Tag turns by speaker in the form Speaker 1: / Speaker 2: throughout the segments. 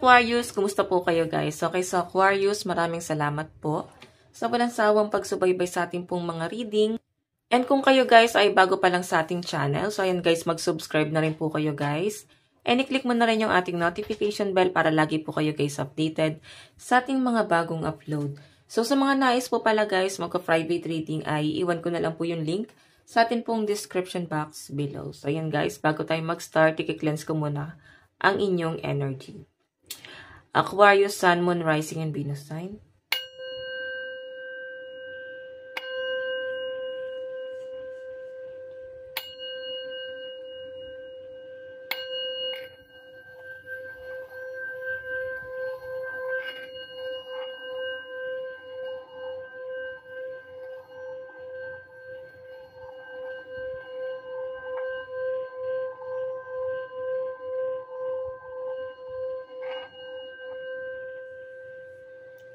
Speaker 1: Aquarius, kumusta po kayo guys? Okay, so Aquarius, maraming salamat po sa walang sawang pagsubaybay sa ating pong mga reading. And kung kayo guys ay bago pa lang sa ating channel, so ayan guys, mag-subscribe na rin po kayo guys. And i-click mo na rin yung ating notification bell para lagi po kayo guys updated sa ating mga bagong upload. So sa mga nais po pala guys, magka-private reading ay iwan ko na lang po yung link sa atin pong description box below. So ayan guys, bago tayo mag-start, i-cleanse ko muna ang inyong energy. Aquarius, Sun, Moon, Rising, and Venus sign.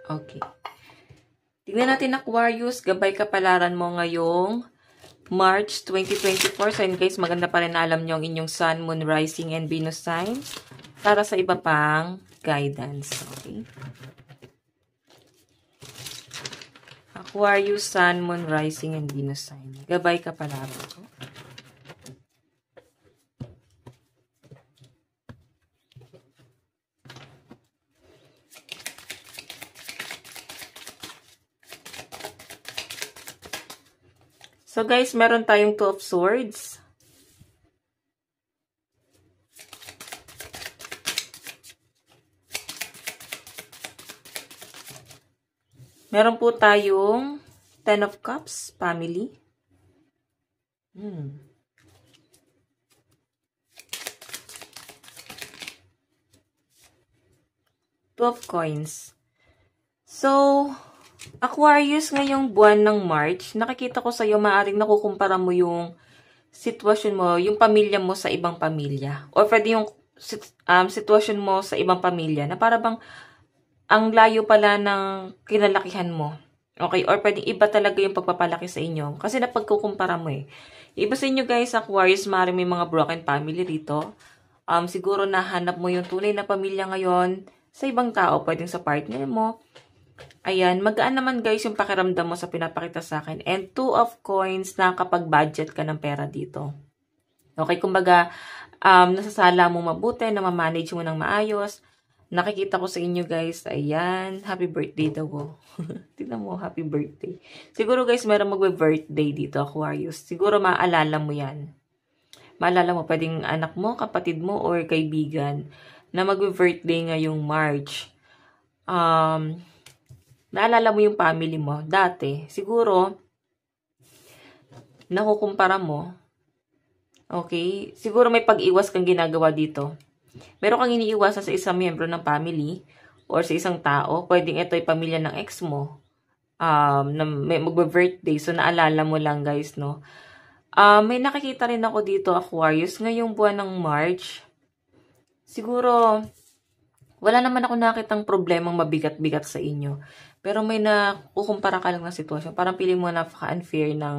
Speaker 1: Okay. Tignan natin Aquarius, gabay kapalaran mo ngayong March 2024. So yun guys, maganda pa rin na alam nyo ang inyong Sun, Moon, Rising, and Venus signs para sa iba pang guidance. Okay. Aquarius, Sun, Moon, Rising, and Venus sign. Gabay kapalaran ko. So guys, meron tayong Two of Swords. Meron po tayong Ten of Cups, family. Two of Coins. So, Aquarius, ngayong buwan ng March, nakikita ko sa iyo, maaaring nakukumpara mo yung sitwasyon mo, yung pamilya mo sa ibang pamilya. O pwede yung sitwasyon mo sa ibang pamilya na para bang ang layo pala ng kinalakihan mo. Okay? Or pwede iba talaga yung pagpapalaki sa inyo. Kasi napagkukumpara mo eh. Iba sa inyo guys, Aquarius, maaaring may mga broken family dito. Siguro nahanap mo yung tunay na pamilya ngayon sa ibang tao. Pwedeng sa partner mo. Ayan, magaan naman guys yung pakiramdam mo sa pinapakita sa akin. And Two of Coins, nakakapag-budget ka ng pera dito. Okay, kumbaga, nasasala mo mabuti, na ma-manage mo ng maayos. Nakikita ko sa inyo guys, ayan, happy birthday daw. Tignan mo, happy birthday. Siguro guys, meron magbe-birthday dito, Aquarius. Siguro maaalala mo yan. Maalala mo, pwedeng anak mo, kapatid mo, or kaibigan na magbe-birthday ngayong March. Naalala mo yung family mo dati, siguro nakukumpara mo. Okay? Siguro may pag-iwas kang ginagawa dito. Meron kang iniiwasan sa isang miyembro ng family or sa isang tao. Pwedeng ito ay pamilya ng ex mo. Na may magbe-birthday. So, naalala mo lang guys, no? May nakikita rin ako dito, Aquarius, ngayong buwan ng March. Siguro, wala naman ako nakitang problemang mabigat-bigat sa inyo. Pero may nakukumpara ka lang ng sitwasyon. Parang feeling mo napaka-unfair ng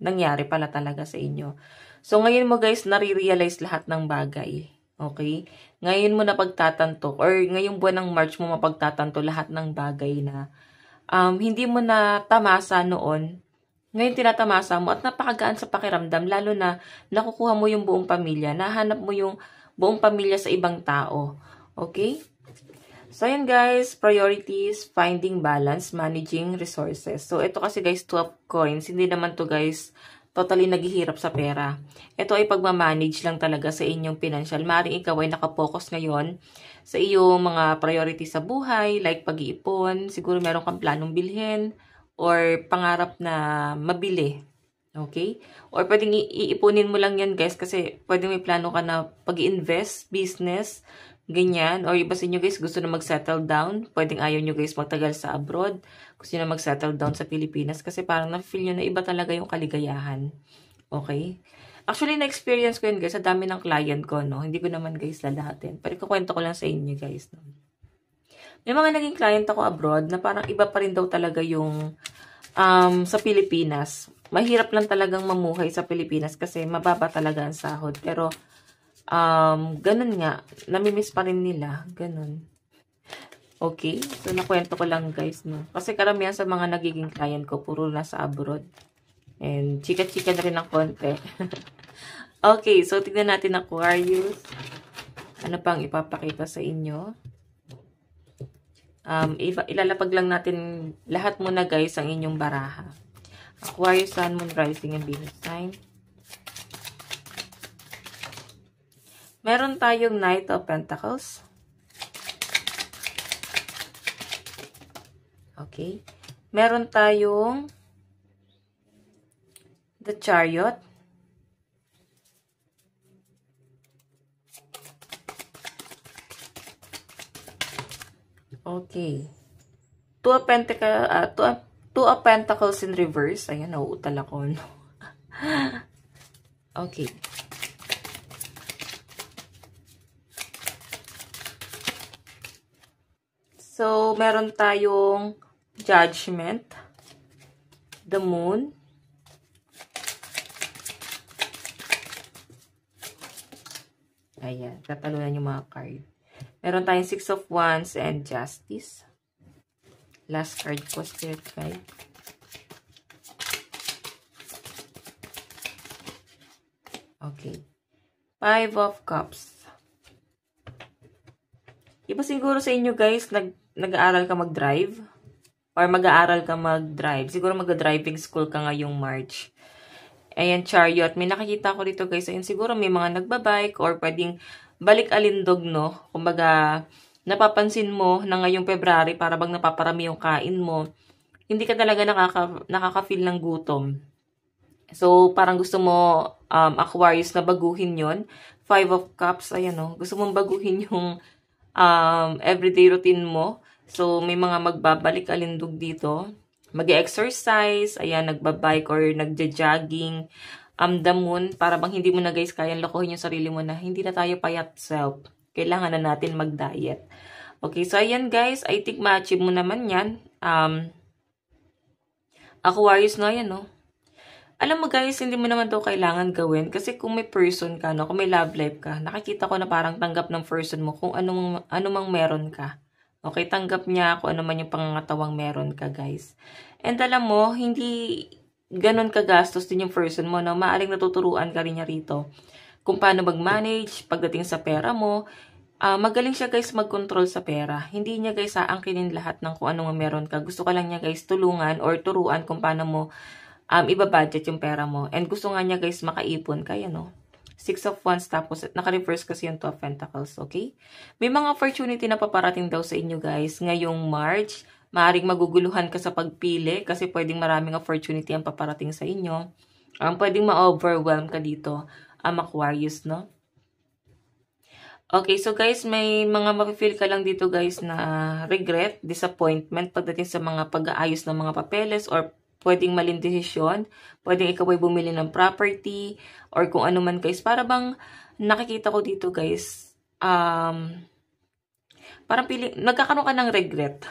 Speaker 1: nangyari pala talaga sa inyo. So, ngayon mo guys, nare-realize lahat ng bagay. Okay? Ngayon mo napagtatanto, or ngayong buwan ng March mo mapagtatanto lahat ng bagay na hindi mo na tamasa noon. Ngayon tinatamasa mo at napakagaan sa pakiramdam. Lalo na nakukuha mo yung buong pamilya. Nahanap mo yung buong pamilya sa ibang tao. Okay? So, ayan guys, priorities, finding balance, managing resources. So, ito kasi guys, Two of Coins. Hindi naman to guys, totally naghihirap sa pera. Ito ay pagmamanage lang talaga sa inyong financial. Maaaring ikaw ay nakapokus ngayon sa iyong mga priorities sa buhay, like pag-iipon. Siguro meron kang planong bilhin or pangarap na mabili. Okay? Or pwedeng iipunin mo lang yan guys kasi pwedeng may plano ka na pag-invest, business, ganyan. Or iba sa inyo guys, gusto na mag-settle down. Pwedeng ayaw nyo guys magtagal sa abroad. Gusto nyo na mag-settle down sa Pilipinas. Kasi parang na-feel nyo na iba talaga yung kaligayahan. Okay? Actually, na-experience ko yun guys. Sa dami ng client ko, no? Hindi ko naman guys lalahatin. Pero ikukwento ko lang sa inyo guys. No? May mga naging client ako abroad na parang iba pa rin daw talaga yung sa Pilipinas. Mahirap lang talagang mamuhay sa Pilipinas kasi mababa talaga ang sahod. Pero, ganun nga, namimiss pa rin nila. Ganun. Okay? So, nakwento ko lang guys, no? Kasi karamihan sa mga nagiging client ko, puro nasa abroad. And chika-chika na rin ng konti. Okay, so tignan natin Aquarius. Ano pang ipapakita sa inyo? Ilalapag lang natin lahat muna guys ang inyong baraha. Aquarius, Sun, Moon, Rising, and Venus sign. Meron tayong Knight of Pentacles. Okay. Meron tayong The Chariot. Okay. Two of Pentacles in reverse. Ayan, nauutal ako. No? Okay. So, meron tayong Judgment, the Moon, ayan, tatalunan yung mga card. Meron tayong Six of Wands and Justice. Last card po, Spirit Guide. Okay. Five of Cups. Iba siguro sa inyo guys, nag-aaral ka mag-drive? Or mag-aaral ka mag-drive? Siguro mag-driving school ka ngayong March. Ayan, Chariot. May nakikita ko dito guys. Ayan, siguro may mga nagbabike or pwedeng balik alindog, no? Kumbaga, napapansin mo na ngayong February, para bang napaparami yung kain mo, hindi ka talaga nakaka-feel ng gutom. So, parang gusto mo, Aquarius, na baguhin yon. Five of Cups, ayan, no? Gusto mong baguhin yung everyday routine mo. So, may mga magbabalik alindog dito. Mag-exercise, ayan, nagbabike or nagja-jogging. The Moon, para bang hindi mo na guys kayang lokohin yung sarili mo na hindi na tayo payat self. Kailangan na natin mag-diet. Okay, so ayan guys, I think ma-achieve mo naman yan. Aquarius na yan, no? Alam mo guys, hindi mo naman daw kailangan gawin. Kasi kung may person ka, no? Kung may love life ka, nakikita ko na parang tanggap ng person mo kung ano mang meron ka. Okay, tanggap niya kung ano man yung pangangatawang meron ka, guys. And alam mo, hindi ganon kagastos din yung person mo, no? Maaring natuturuan ka rin niya rito kung paano mag-manage pagdating sa pera mo. Magaling siya, guys, mag-control sa pera. Hindi niya, guys, aangkinin lahat ng kung ano nga meron ka. Gusto ka lang niya, guys, tulungan or turuan kung paano mo iba-budget yung pera mo. And gusto nga niya, guys, makaipon kaya, no? Six of Wands, tapos naka-reverse kasi yung Two of Pentacles, okay? May mga opportunity na paparating daw sa inyo, guys, ngayong March. Maaring maguguluhan ka sa pagpili kasi pwedeng maraming opportunity ang paparating sa inyo. Pwedeng ma-overwhelm ka dito, Aquarius, no? Okay, so guys, may mga mapifeel ka lang dito, guys, na regret, disappointment pagdating sa mga pag-aayos ng mga papeles or pwedeng maling desisyon, pwedeng ikaw ay bumili ng property, or kung ano man guys. Para bang nakikita ko dito guys, parang nagkakaroon ka ng regret.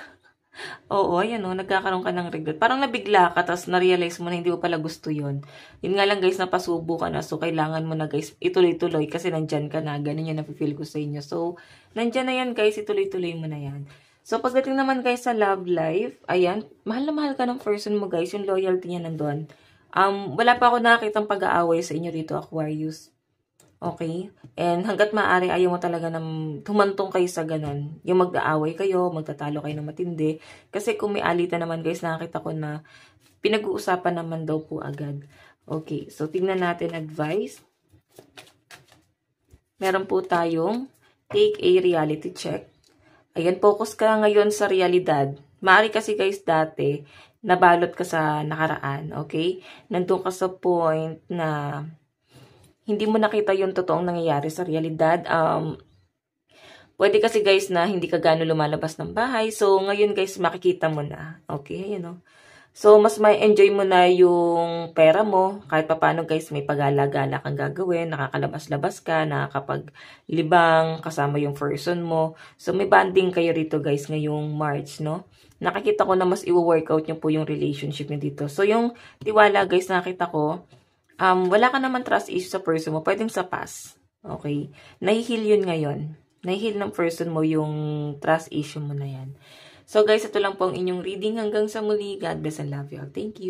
Speaker 1: Oo, ayan o, nagkakaroon ka ng regret. Parang nabigla ka, tapos na-realize mo na hindi mo pala gusto yun. Yun nga lang guys, napasubo ka na. So, kailangan mo na guys, ituloy-tuloy kasi nandyan ka na. Ganun yung napifeel ko sa inyo. So, nandyan na yan guys, ituloy-tuloy mo na yan. So, pagdating naman guys sa love life, ayan, mahal na mahal ka ng person mo guys, yung loyalty niya nandun. Wala pa ako nakakitang pag-aaway sa inyo dito, Aquarius. Okay? And hanggat maaari, ayaw mo talaga ng humantong kayo sa ganun. Yung mag-aaway kayo, magtatalo kayo ng matindi. Kasi kung may alitan naman guys, nakakita ko na pinag-uusapan naman daw po agad. Okay, so tingnan natin advice. Meron po tayong take a reality check. Ayan, focus ka ngayon sa realidad. Maaari kasi guys dati, nabalot ka sa nakaraan, okay? Nandun ka sa point na hindi mo nakita yung totoong nangyayari sa realidad. Pwede kasi guys na hindi ka gano'n lumalabas ng bahay. So, ngayon guys, makikita mo na. Okay, you know. So, mas may enjoy mo na yung pera mo. Kahit paano guys, may pagala-gala kang gagawin. Nakakalabas-labas ka, nakakapaglibang kasama yung person mo. So, may bonding kayo rito guys ngayong March, no? Nakikita ko na mas i-workout nyo po yung relationship nyo dito. So, yung tiwala guys, nakita ko, wala ka naman trust issue sa person mo. Pwedeng sa past. Okay? Nahihil yun ngayon. nahihil ng person mo yung trust issue mo na yan. So guys, ito lang po ang inyong reading. Hanggang sa muli. God bless and love you all. Thank you.